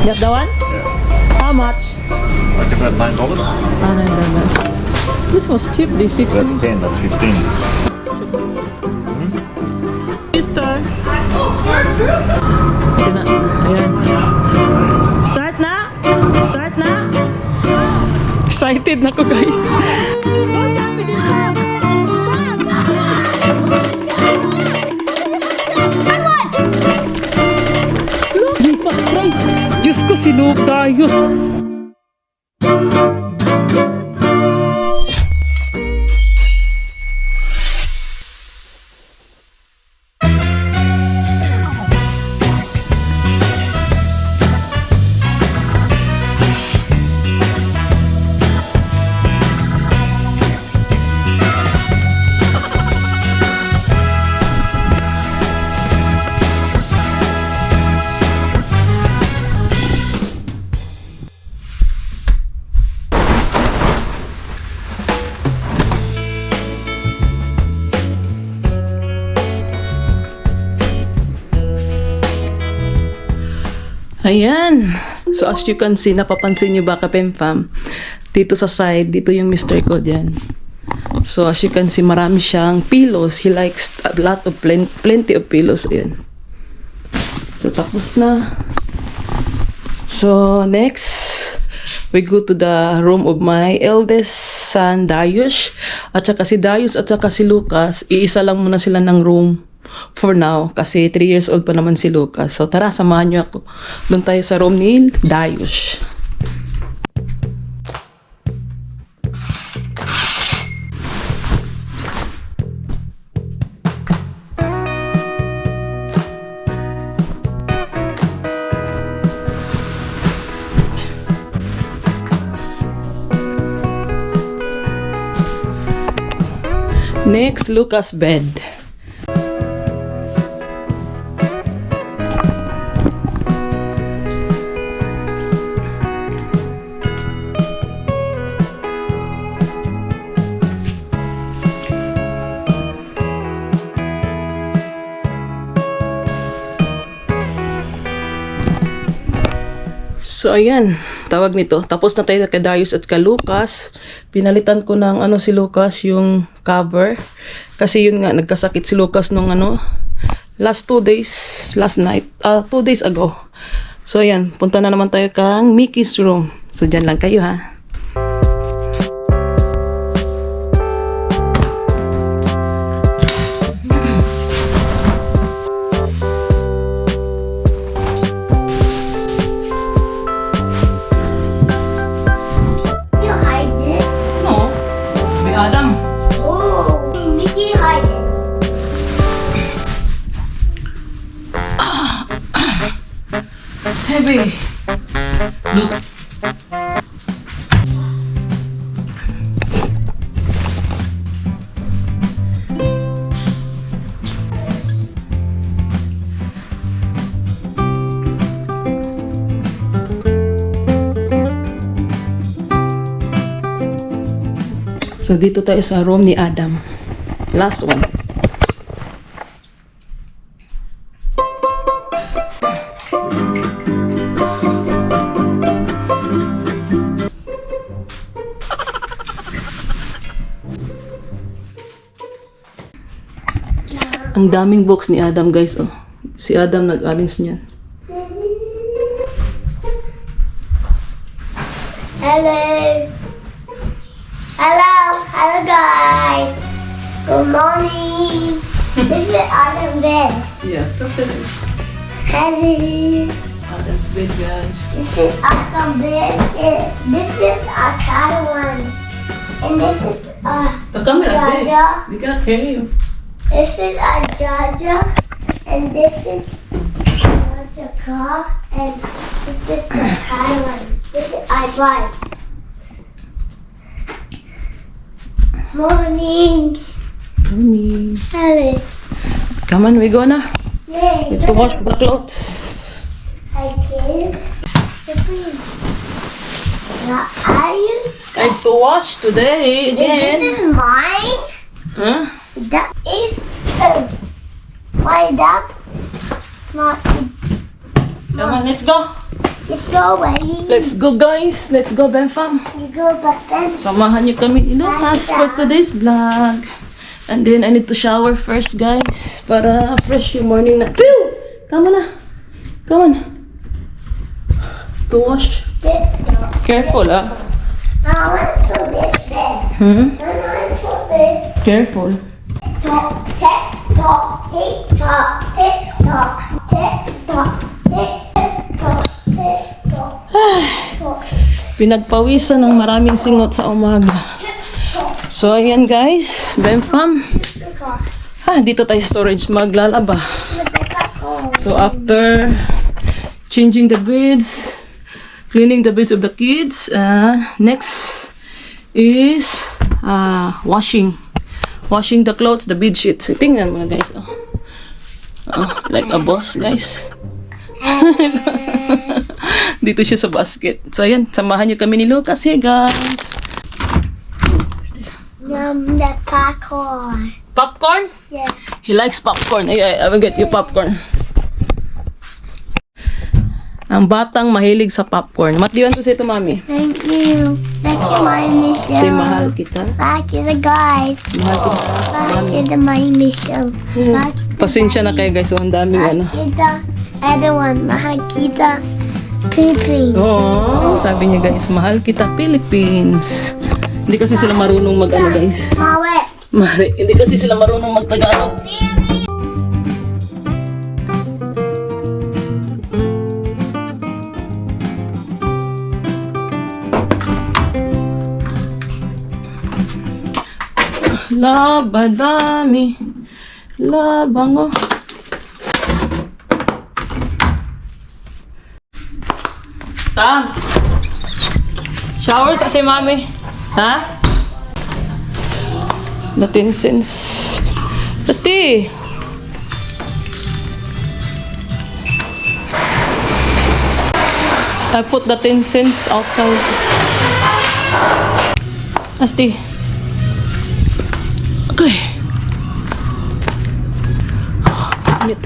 That the one? Yeah. How much? Like about $9. This was cheap, this 16. That's 10, that's 15. Sister. Ayan. Start na? Start na? Excited na ko, guys. Look, Jesus Christ. Diyos ko, sinuog tayo. Ayan. So as you can see, napapansin nyo ba Kapemfam? Dito sa side, dito yung Mr. ko dyan. So as you can see, marami siyang pillows. He likes a lot of plenty of pillows. Ayan. So tapos na. So next, we go to the room of my eldest son, Darius. At saka si Darius at saka si Lucas, iisa lang muna sila ng room for now, kasi 3 years old pa naman si Lucas. So tara, samahan niyo ako. Doon tayo sa room ni Darius. Next, Lucas' bed. So, ayan. Tawag nito. Tapos na tayo kay Darius at kay Lucas. Pinalitan ko ng si Lucas yung cover. Kasi yun nga, nagkasakit si Lucas nung last night, 2 days ago. So, ayan. Punta na naman tayo kang Mickey's room. So, dyan lang kayo, ha. Adam. Oh, Mickey hide it. It's heavy. Look. So, dito tayo sa room ni Adam. Last one. Ang daming box ni Adam, guys. Oh. Si Adam nag-arrange niyan. Hello. Hello guys. Good morning. This is Adam bed. Yeah, talk to them. Hello. Adam's bed, guys. This is Adam bed. This is our cat one. And this is The camera, Jaja. they cannot hear you. This is our Jaja. And this is Jaja car. And this is the cat one. This is our bike. Morning. Morning. Hello. Come on, we go na. Yay. To wash the clothes. I can. Now, are you? I have to wash today again. This is mine. Huh? That is. Why that? Not. Come on, let's go. Let's go, baby. Let's go guys. Let's go, Benfam. You go, but then Samahan niyo kami ni Lucas for today's vlog. And then I need to shower first, guys. Para fresh yung morning na. Pew! Come on na. Come on. To wash. dip. Careful, ah. Now let's do this then. Hmm? Now let's do this. Careful. Tock, tick, tock, tick, tock, tick, tock, tick, tock, tick, tock, tick, tock, tock. Pinagpawisan ng maraming singot sa umaga. So, ayan guys. Benfam. Dito tayo sa storage maglalaba. So, after changing the beds, cleaning the beds of the kids, next is washing the clothes, the bed sheets. So, tingnan mo guys. Like a boss, guys. Dito siya sa basket. So, ayan. Samahan niyo kami ni Lucas here, guys. Yum, the popcorn. Popcorn? Yeah. He likes popcorn. I will get you popcorn. Ang batang mahilig sa popcorn. What do you want to say to mommy? Thank you. Thank you, my mission. Say mahal kita. Thank you, the guys. Mahal kita. Thank you, the my mission. Thank you, Pasensya na kayo guys. So, ang daming ano. kita. Everyone, mahal kita. Pee-pee. Oo. Sabi niya guys, mahal kita Philippines. Hindi kasi sila marunong mag ano guys. Mawe. Hindi kasi sila marunong mag-Tagalog. Labadami. Labango. Tam. Shower sa si mami. Ha? Nothing since. Basti. I put the 10 cents outside. Asti. Okay. Init.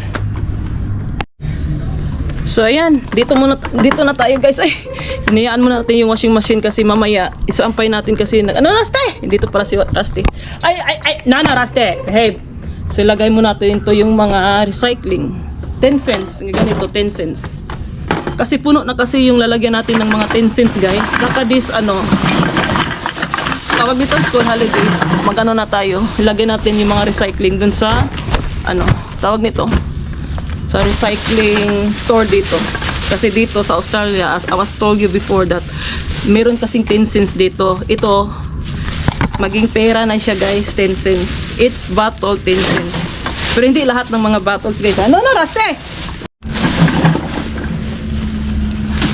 So ayan, dito na tayo guys. Ay, hinayaan muna natin yung washing machine kasi mamaya isaampay natin kasi ano Raste? Dito para si Raste. Ay, Nana Raste. Behave. So ilagay mo natin ito yung mga recycling. 10 cents. Ganito 10 cents. Kasi puno na kasi yung lalagyan natin ng mga 10 cents guys. Baka this tawag nito school holidays. Mag-ano na tayo. Ilagay natin yung mga recycling dun sa tawag nito sa recycling store dito. Kasi dito sa Australia, as I was told you before that, meron kasing 10 cents dito. Ito, maging pera na siya guys, 10 cents. Each bottle, 10 cents. Pero hindi lahat ng mga bottles guys. Ano, Raste?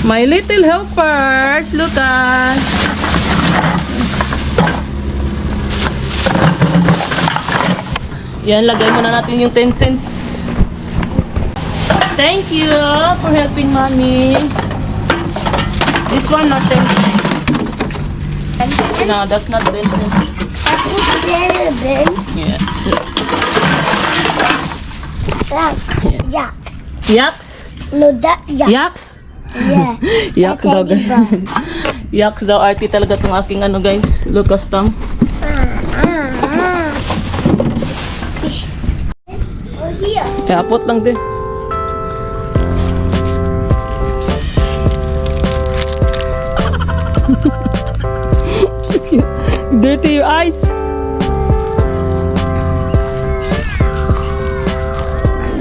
My little helpers, Lucas. Yan, lagay muna natin yung 10 cents. Thank you for helping mommy. This one not 10 cents. No, that's not 10 cents. I put it in a bin. Yeah. Yak. Yaks? No, that yak. Yaks? Yeah. Yak daw guys. Yaks daw, arty talaga tong aking guys. Lucas Tam. Oh, here. Kaya apot lang din. So cute. Dirty your eyes.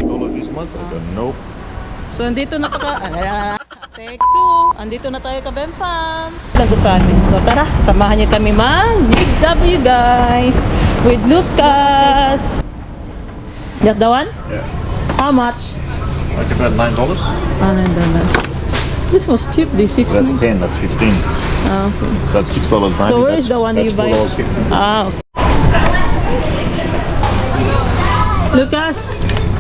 $20 this month? I go, nope. So, andito na take 2. Andito na tayo ka Benfam. Lago sa amin. So, tara. Samahan niyo kami mag-DW guys. With Lucas. That the one? Yeah. How much? Like about $9. This was cheap. This 6. That's 10, that's 15. Okay. So that's $6.90. So, where is the one you buy? $4.50. Okay. Lucas,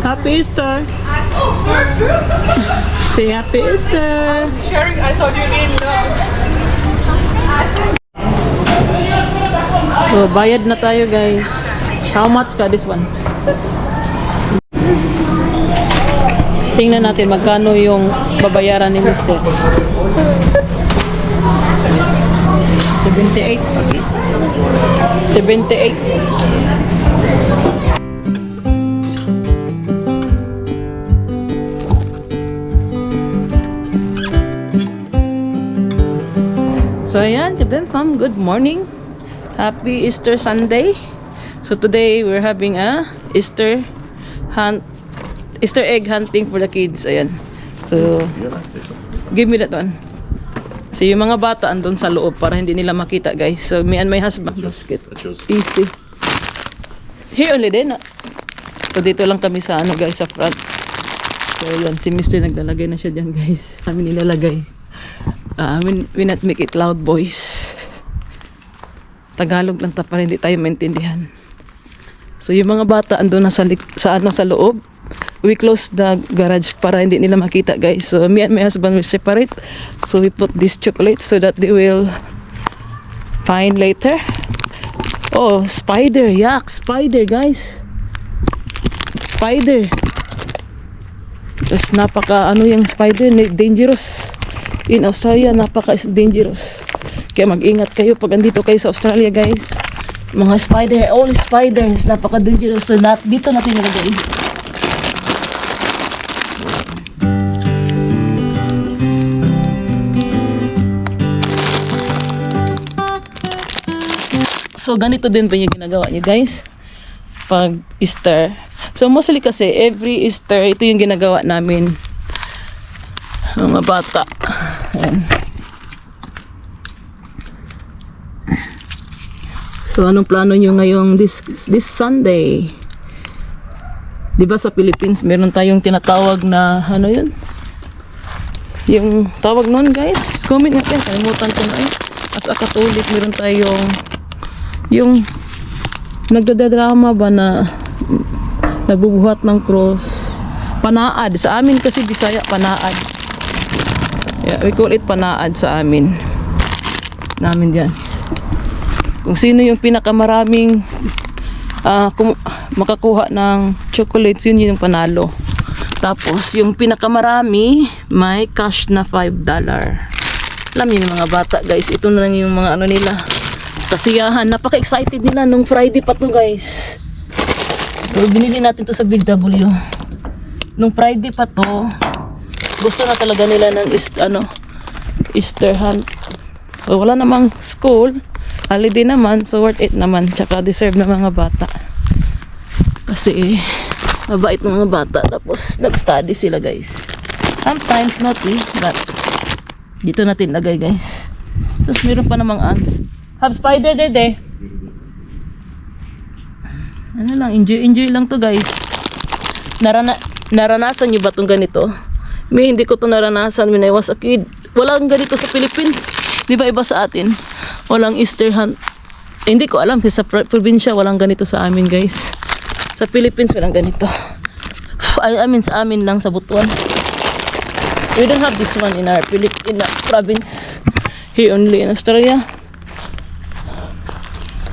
happy Easter. Say happy Easter. Sharing, I thought you didn't know. So, bayad na tayo guys. How much ka this one? Tingnan natin magkano yung babayaran ni Mr. 78. 78. So ayan, Kabemfam, good morning. Happy Easter Sunday. So today we're having a Easter egg hunting for the kids. Ayan. So give me that one. So yung mga bata andun sa loob para hindi nila makita, guys. So me and my husband basket. Easy. Here only din. So dito lang kami sa ano, guys, sa front. So yan, si Mr. naglalagay na siya dyan, guys. Kami nilalagay. We not make it loud, boys. Tagalog lang ta para hindi tayo maintindihan. So yung mga bata andun na sa loob. We close the garage para hindi nila makita, guys. So me and my husband will separate. So we put this chocolate so that they will find later. Oh, spider. Yuck, spider, guys. Spider. Tapos napaka yung spider, dangerous. In Australia, napaka dangerous. Kaya mag-ingat kayo pag andito kayo sa Australia, guys. Mga spider, all spiders, napaka dangerous. So dito natin nilagay. So ganito din ba yung ginagawa niyo, guys? Pag Easter. So mostly kasi every Easter ito yung ginagawa namin. Mga bata. Ayan. So anong plano nyo ngayong this Sunday? Diba sa Philippines meron tayong tinatawag na ano yun? Yung tawag nun, guys? Comment nga yan. Kalimutan ko na eh. As a Catholic meron tayong yung nagdadrama ba na nagbubuhat ng cross. Panaad. Sa amin kasi Bisaya, panaad. Yeah, we call it panaad sa amin. Namin yan. Kung sino yung pinakamaraming makakuha ng chocolates, yun yung panalo. Tapos, yung pinakamarami, may cash na $5. Alam niyo yung mga bata, guys. Ito na lang yung mga ano nila. Kasiyahan. Napaka-excited nila nung Friday pa to, guys. So, binili natin to sa Big W. Nung Friday pa to, gusto na talaga nila ng Easter hunt. So, wala namang school. Holiday naman. So, worth it naman. Tsaka deserve ng mga bata. Kasi, mabait ng mga bata. Tapos, nag-study sila, guys. Sometimes, naughty. But, dito natin lagay, guys. Tapos, meron pa namang ants. Have spider there. Ano lang, enjoy lang to, guys. Naranasan nyo ba itong ganito? May hindi ko to naranasan when I was a kid. Walang ganito sa Philippines. Di ba iba sa atin? Walang Easter hunt. Hindi ko alam kasi sa probinsya walang ganito sa amin, guys. Sa Philippines walang ganito. I mean sa amin lang sa Butuan. We don't have this one in our province. Here only in Australia.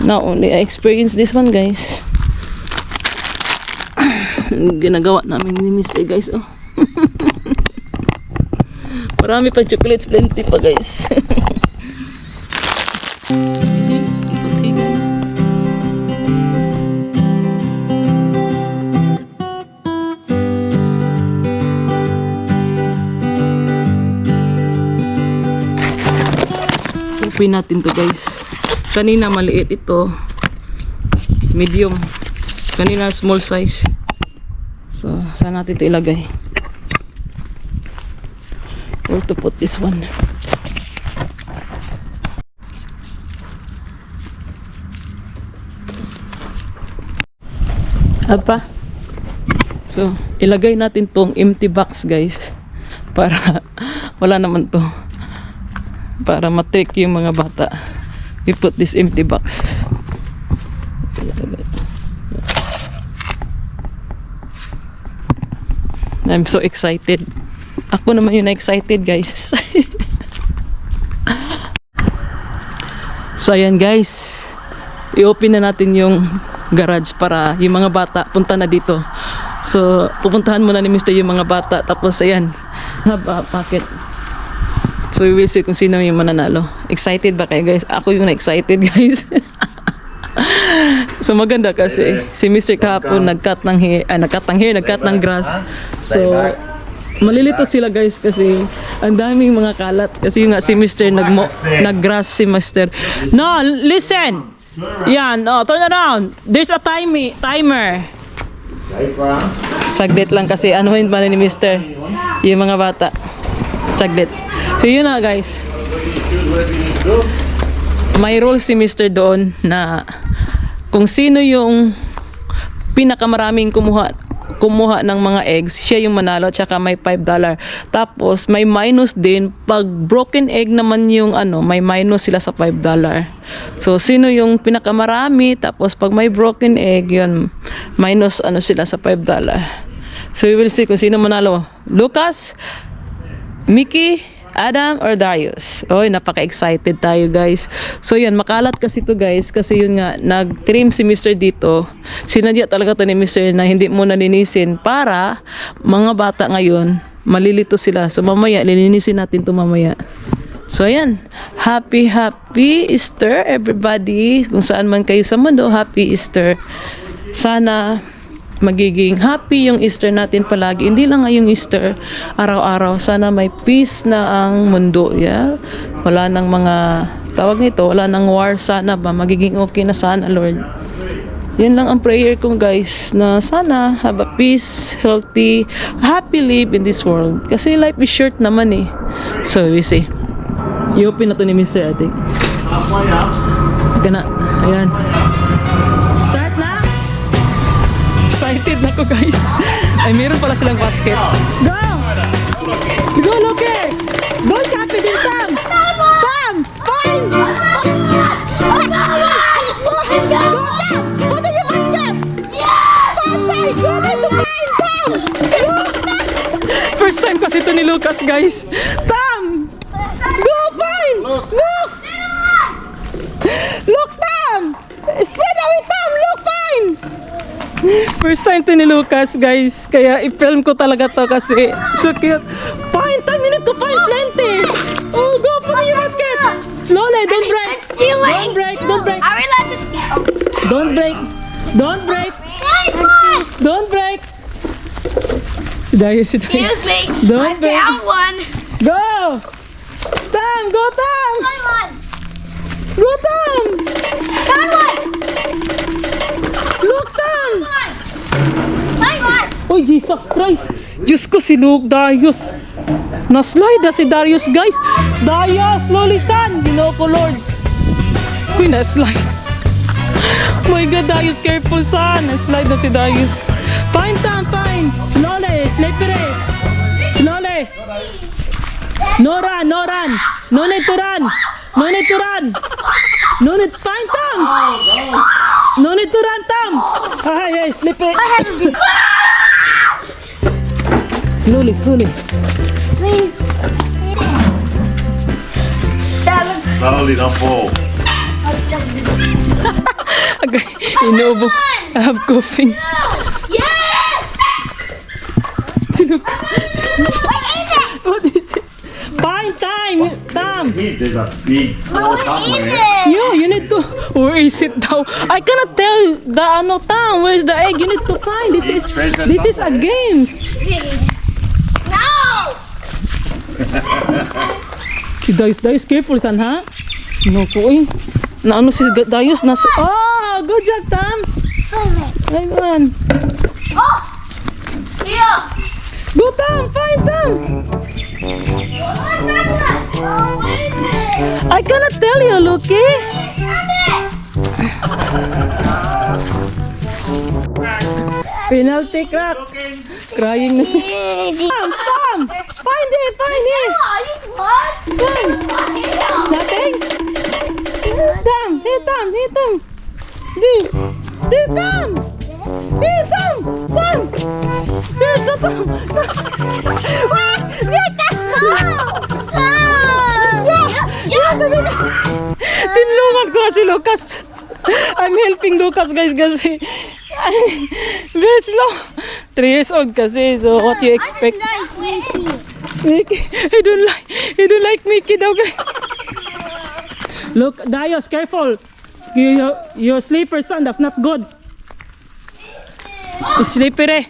Now only I experienced this one, guys. Ginagawa namin ni Mr. guys, oh. Marami pa chocolates, plenty pa, guys. Okay, guys. Open natin to, guys. Kanina maliit ito. Medium. Kanina small size. So, saan natin ito ilagay? Where to put this one? Apa? So, ilagay natin tong empty box, guys. Para wala naman to. Para matrick yung mga bata. We put this empty box. I'm so excited. Ako naman yung excited, guys. So ayan, guys, i-open na natin yung garage para yung mga bata punta na dito So, pupuntahan muna ni Mr. yung mga bata. Tapos, ayan, haba, packet. So, we will see kung sino yung mananalo. Excited ba kayo, guys? Ako yung na-excited, guys. So, maganda kasi si Mr. kahapon nag-cut ng hair, nag-cut ng grass. So, malilito sila, guys, kasi ang daming mga kalat. Kasi yung nga si Mr. nag-grass si Mr. No, listen! Yan, oh, turn around. There's a timer. Saglit lang kasi anuhin pa ni Mr. yung mga bata. Saglit. So yun na, guys. May role si Mr. doon na kung sino yung pinakamaraming kumuha ng mga eggs, siya yung manalo, tsaka may $5. Tapos may minus din pag broken egg naman yung may minus sila sa $5. So sino yung pinakamarami, tapos pag may broken egg yun, minus sila sa $5. So we will see kung sino manalo. Lucas, Mickey, Adam or Darius. Oy, napaka-excited tayo, guys. So yun, makalat kasi to, guys, kasi yun nga nag-trim si Mr. dito. Sinadya talaga to ni Mr. na hindi mo nalinisin para mga bata ngayon malilito sila. So mamaya lilinisin natin to mamaya. So ayan, happy Easter everybody. Kung saan man kayo sa mundo, happy Easter. Sana magiging happy yung Easter natin palagi. Hindi lang ngayong Easter, araw-araw. Sana may peace na ang mundo. Yeah? Wala nang mga, tawag nito, wala nang war. Sana ba, magiging okay na sana, Lord. Yun lang ang prayer ko, guys, na sana have a peace, healthy, happy live in this world. Kasi life is short naman eh. So, we see. I-open na to ni Mr. I think. Gana, ayan. Start na! Excited na ko, guys. Ay, meron pala silang basket. Go! Go, Lucas! Ball copy din, Tam! Tam! Fine! Go, Tam! Put in your basket! Patay! Go na to fine, Tam! First time kasi ito ni Lucas, guys. Tam! Go, fine! Look! Look, Tam! Spread away, Tam! Look, fine! First time to ni Lucas, guys. Kaya i-film ko talaga to kasi so cute. Fine, 10 minutes to find plenty. Oh, go for your basket. Slowly, don't break. Don't break, don't break. Are we allowed to steal? Don't break. Don't break. Don't break. Si Darius. Excuse me. Don't break. Found one. Go. Tam, go Tam. Found one. Go Tam. Found one. Look Tam. Found one. Oh, Jesus Christ! Diyos ko, si Darius. Na-slide na si Darius, guys. Darius, slowly, son. Ginoo ko, Lord. Kuy, na-slide. My God, Darius, careful, son. Na-slide na si Darius. Fine, Tam, fine. Slowly, slippery. Slowly. No run, no run. No need to run. No need to run. No need, fine, Tam. No need to run, Tam. Ay, slippery. Slowly, slowly. Slowly, don't fall. Agay, inuubo. I have coughing. Yeah! Si Lucas. What is it? What is it? Fine time, Tam. Here, there's a big store somewhere. You need to. Where is it now? I cannot tell the Tam. Where's the egg? You need to find. This is a game. No! Si Darius, careful, son, ha? No po, eh. Naano si Darius? Oh, good job, Tam. Right on. Oh! Here! Go, Tam. Fine, Tam. Oh, wait a minute! I cannot tell you, Lucky. Penalty crack. Crying na siya. Tam! Find it! Find it! Tam! Nothing? Tam! Hey, Tam! Hey, Tam! Hey, Tam! Hey, Tam! Tam! Hey, Tam! Wait! Wait, Tam! Tinulungan ko si Lucas. I'm helping Lucas, guys, kasi Very slow. 3 years old kasi. So, what you expect? Mickey. I don't like Mickey daw, guys. Look, Darius, careful. Your slipper, son. That's not good. It's slippery.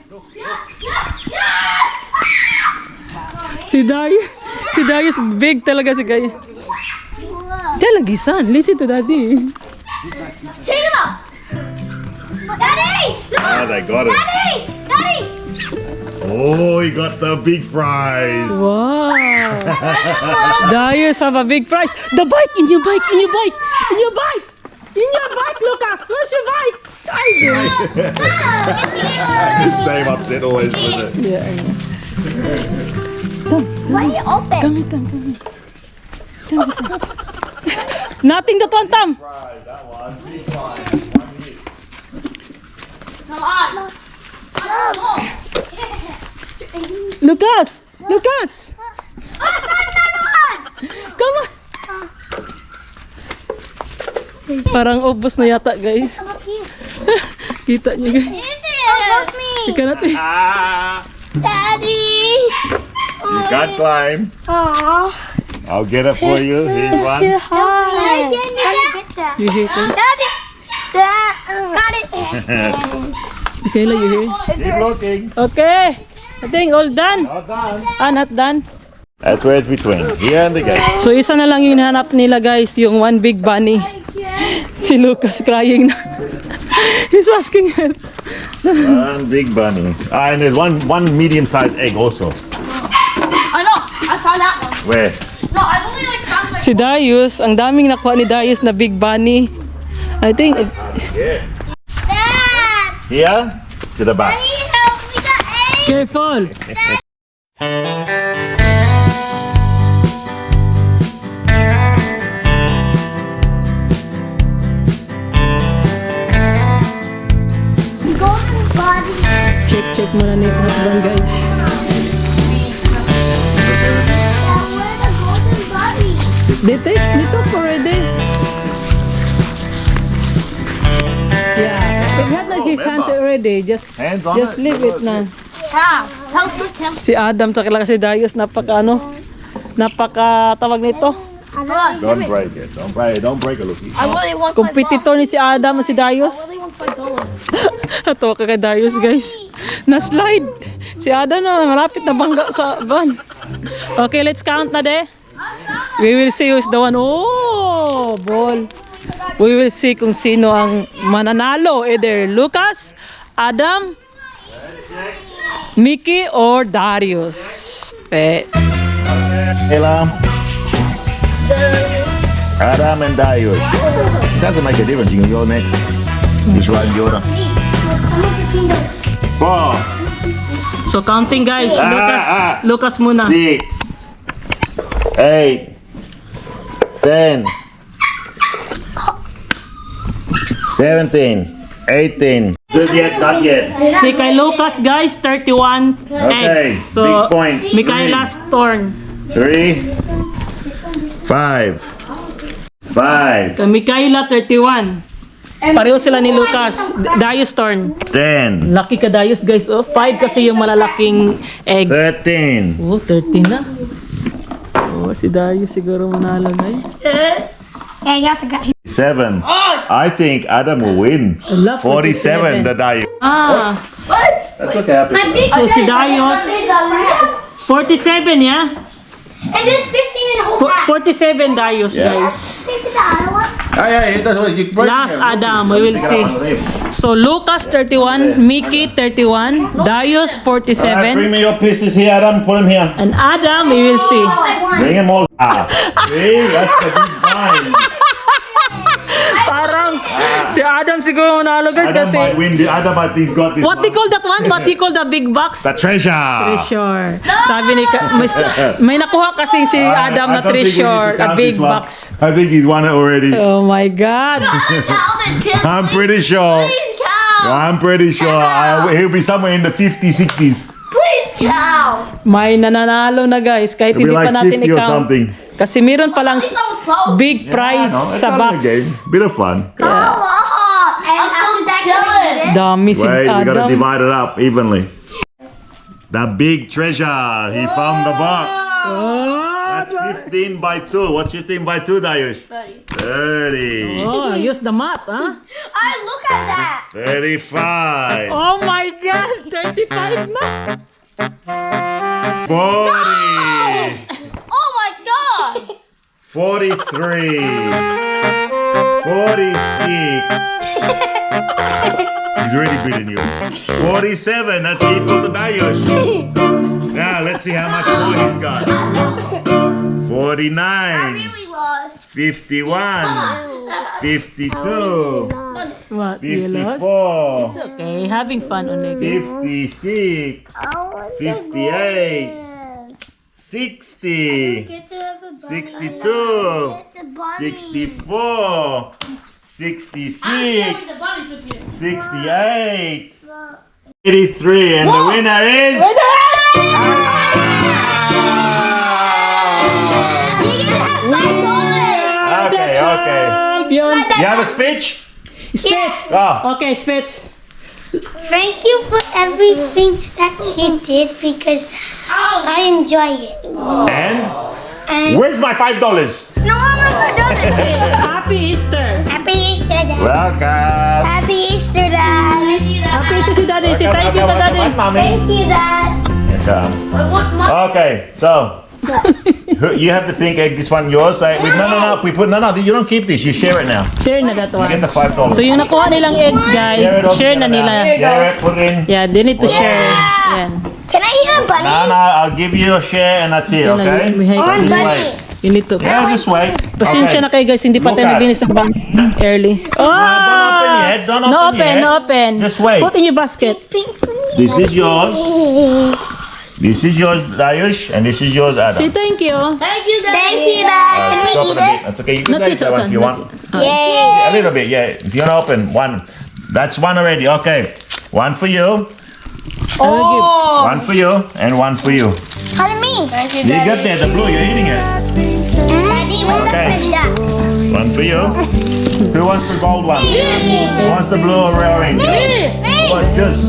Si Darius big talaga si Gaya. Diyan lagi, son. Listen to daddy. Daddy! Ah, they got it. Daddy! Oh, he got the big prize. Wow. Darius have a big prize. The bike, in your bike, Lucas. Where's your bike? Same upset always, doesn't it? Yeah. Why are you open? Come here. Nothing that one time. Prize, that one. Big prize. Lucas. Come on. Parang ubos na yata, guys. Kita niyo, guys. Help me! Ika natin. Ah, Daddy! you can't climb. Aww. I'll get it for you. Here's one. Hi. Daddy! You hear it? Daddy! Got it! Kayla, you hear? Keep looking. Okay. I think all done. Not done. Not done. That's where it's between. Here and the gate. So isa na lang yung hinahanap nila, guys, yung one big bunny. Si Lucas crying na. He's asking help. One big bunny. Ah, and there's one medium-sized egg also. I know. I found that one. Where? No, I only like found like. Si Darius, ang daming nakuha ni Darius na big bunny. I think Yeah. Dad! Here to the back. Daddy, help me the egg! careful. Golden body. Check muna ni husband, guys. Where's the golden body? Dito already. Yeah, it had like his hands already. Just Hands on just it. leave it na. Cow. That was good, Kim. Si Adam tsaka lang si Darius napaka tawag nito. Come on, Don't give me. break it. Don't break it, Lucky. I really want Competitor ni si Adam at si Darius. I really want $5. Atawa ka kay Darius, guys. Na-slide. Si Adam na malapit na bangga sa van. Okay, let's count na de. We will see who's the one. Oh, ball. We will see kung sino ang mananalo. Either Lucas, Adam, Mickey, or Darius. Ella, Adam and Darius. It doesn't make a difference. You can go next. Just right in the order. Four, So counting, guys. Ah, Lucas muna. 6, 8, 10, 17, 18. Not yet. Si kay Lucas, guys, 31 Okay, eggs. So, big point. Micaela's turn. 3, 5, 5, Kay Micaela, 31. Pareho sila ni Lucas. Darius turn. 10, Lucky ka Darius, guys. Oh, 5 kasi yung malalaking eggs. 13, Oh, 13 na. Oh, si Darius siguro manalo na eh. Yeah, you have to get 7. I think Adam will win. I love 47, the Darius. Ah, That's what happened. so si Darius, 47, yeah? And there's 15 in the whole pack. 47 Darius, Yeah. guys. Take to the other one. That's what you break. Last Adam, we will see. So Lucas 31, Mickey 31, Darius Bring 47, me your pieces here, Adam. Put them here. and Adam we will see. I won. Bring them all. See, that's the big find. Parang si Adam siguro manalo, guys, Adam might kasi win. Adam, I think, he's got this. what they call that one? What they call the big box? The treasure. Treasure. Sabi ni may nakuha kasi si Adam na I don't think we need to treasure, a count big this one. box. I think he's won it already. Oh my God. Calvin, Kim. I'm pretty sure. Please, cow. I'm pretty sure. He'll be somewhere in the 50s, 60s. Please, cow. May nananalo na, guys, kahit It'll be hindi pa like natin 50 or i-count. something. Kasi meron pa lang At least that was close. big prize No, it's sa not a box. game. Bit of fun. Come on. And I'm so after that, chilling. Dami si Wait, we gotta Adam. divide it up evenly. The big treasure. He found the box. That's 15 by 2. What's 15 by 2, Dayush? 30. Oh, use the math, huh? I look at that. 35. Oh my God! 35 na! 40. Oh my god. 43. 46. He's already beating you. 47. That's equal to Dayush. Now let's see how much more he's got. 49. Really lost. 51. 52. What? You lost? 54. It's okay. Having fun on the game. 56. 58. 60. 62. 64. 66. 68. 83. And the winner is... Okay, okay. Champion! You have a speech? Spitz! Oh. Okay, Spitz. Thank you for everything that you did because I enjoyed it. And where's my $5? No, I'm not done. Happy Easter! Happy Easter, Dad. Welcome. Happy Easter, Dad. Happy Easter si Daddy. Si thank you ka, Daddy. Thank you, Dad. Okay, so you have the pink egg. This one yours. Right? No. We put no. You don't keep this. You share it now. Share na that You get one. the $5. So yung nakuha nilang eggs, guys, Share it all share na together now. nila. Share it. Put it in. Yeah, they need to share. Yan. Can I eat a bunny? No. I'll give you a share and that's it. Yan na, Okay. Or Just bunny? wait. You need to. Yeah, just wait. Pasensya na kayo, guys, hindi pa tayo Lucas. naglinis ng bang early. Oh! Don't open yet. Don't No open open, yet. no open. Just wait. Put in your basket. This is yours. This is yours, Dayush, and this is yours, Adam. Say thank you. Thank you, Daddy. Thank you, Dad. Can we Let's eat open a bit. it? That's okay. You can Not take this that one if you want. Yay. A little bit, yeah. If you want to open one, that's one already. Okay, one for you, Oh. one for you, and one for you. Follow me. Thank you, You got Daddy. there, the blue. You're eating it. Daddy, what's Okay. the ducks? One for you. Who wants the gold one? Who wants the blue or orange? Me. What? Just